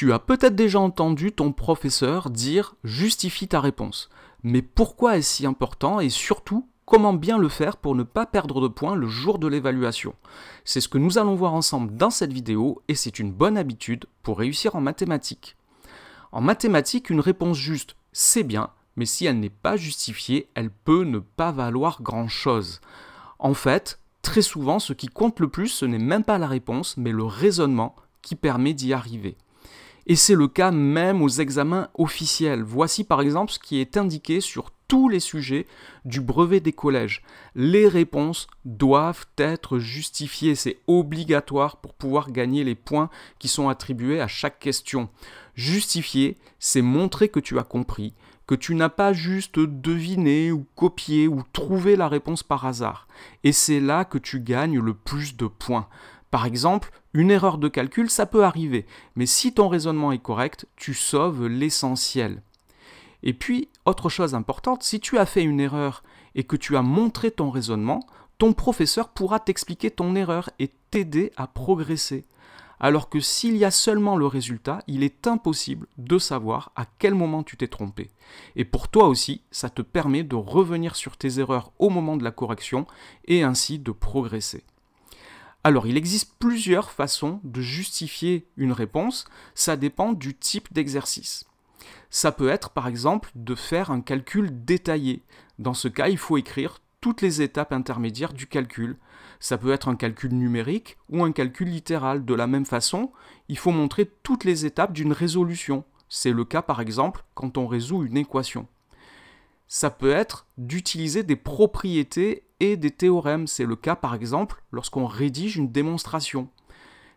Tu as peut-être déjà entendu ton professeur dire « justifie ta réponse ». Mais pourquoi est-ce si important et surtout, comment bien le faire pour ne pas perdre de points le jour de l'évaluation? C'est ce que nous allons voir ensemble dans cette vidéo et c'est une bonne habitude pour réussir en mathématiques. En mathématiques, une réponse juste, c'est bien, mais si elle n'est pas justifiée, elle peut ne pas valoir grand-chose. En fait, très souvent, ce qui compte le plus, ce n'est même pas la réponse, mais le raisonnement qui permet d'y arriver. Et c'est le cas même aux examens officiels. Voici par exemple ce qui est indiqué sur tous les sujets du brevet des collèges. Les réponses doivent être justifiées, c'est obligatoire pour pouvoir gagner les points qui sont attribués à chaque question. Justifier, c'est montrer que tu as compris, que tu n'as pas juste deviné ou copié ou trouvé la réponse par hasard. Et c'est là que tu gagnes le plus de points. Par exemple, une erreur de calcul, ça peut arriver, mais si ton raisonnement est correct, tu sauves l'essentiel. Et puis, autre chose importante, si tu as fait une erreur et que tu as montré ton raisonnement, ton professeur pourra t'expliquer ton erreur et t'aider à progresser. Alors que s'il y a seulement le résultat, il est impossible de savoir à quel moment tu t'es trompé. Et pour toi aussi, ça te permet de revenir sur tes erreurs au moment de la correction et ainsi de progresser. Alors, il existe plusieurs façons de justifier une réponse, ça dépend du type d'exercice. Ça peut être par exemple de faire un calcul détaillé. Dans ce cas, il faut écrire toutes les étapes intermédiaires du calcul. Ça peut être un calcul numérique ou un calcul littéral. De la même façon, il faut montrer toutes les étapes d'une résolution. C'est le cas par exemple quand on résout une équation. Ça peut être d'utiliser des propriétés et des théorèmes. C'est le cas par exemple lorsqu'on rédige une démonstration.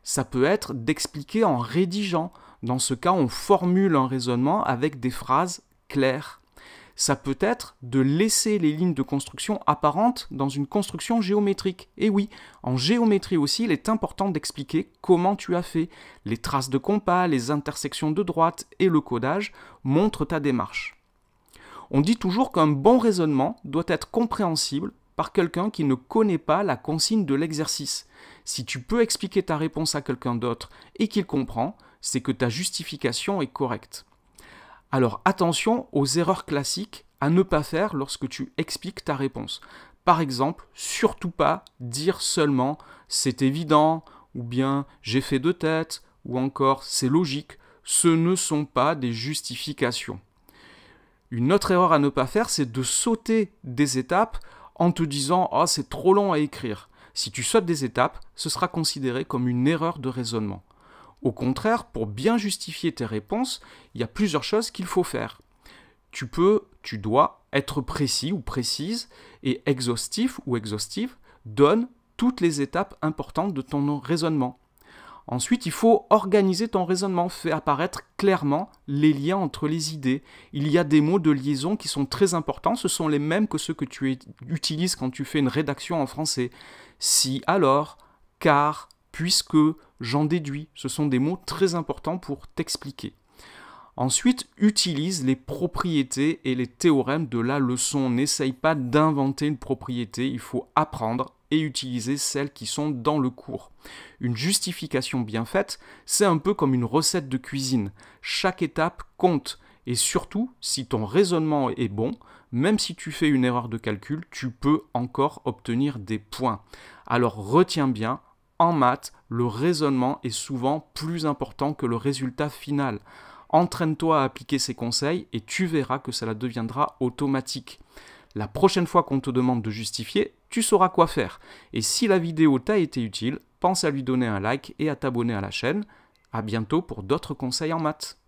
Ça peut être d'expliquer en rédigeant. Dans ce cas, on formule un raisonnement avec des phrases claires. Ça peut être de laisser les lignes de construction apparentes dans une construction géométrique. Et oui, en géométrie aussi, il est important d'expliquer comment tu as fait. Les traces de compas, les intersections de droite et le codage montrent ta démarche. On dit toujours qu'un bon raisonnement doit être compréhensible par quelqu'un qui ne connaît pas la consigne de l'exercice. Si tu peux expliquer ta réponse à quelqu'un d'autre et qu'il comprend, c'est que ta justification est correcte. Alors attention aux erreurs classiques à ne pas faire lorsque tu expliques ta réponse. Par exemple, surtout pas dire seulement « c'est évident » ou bien « j'ai fait de tête » ou encore « c'est logique ». Ce ne sont pas des justifications. Une autre erreur à ne pas faire, c'est de sauter des étapes en te disant « oh, c'est trop long à écrire ». Si tu sautes des étapes, ce sera considéré comme une erreur de raisonnement. Au contraire, pour bien justifier tes réponses, il y a plusieurs choses qu'il faut faire. Tu dois être précis ou précise et exhaustif ou exhaustive donne toutes les étapes importantes de ton raisonnement. Ensuite, il faut organiser ton raisonnement, fais apparaître clairement les liens entre les idées. Il y a des mots de liaison qui sont très importants, ce sont les mêmes que ceux que tu utilises quand tu fais une rédaction en français. Si, alors, car, puisque, j'en déduis, ce sont des mots très importants pour t'expliquer. Ensuite, utilise les propriétés et les théorèmes de la leçon. N'essaye pas d'inventer une propriété, il faut apprendre et utiliser celles qui sont dans le cours. Une justification bien faite, c'est un peu comme une recette de cuisine. Chaque étape compte. Et surtout, si ton raisonnement est bon, même si tu fais une erreur de calcul, tu peux encore obtenir des points. Alors retiens bien, en maths, le raisonnement est souvent plus important que le résultat final. Entraîne-toi à appliquer ces conseils et tu verras que cela deviendra automatique. La prochaine fois qu'on te demande de justifier, tu sauras quoi faire. Et si la vidéo t'a été utile, pense à lui donner un like et à t'abonner à la chaîne. À bientôt pour d'autres conseils en maths.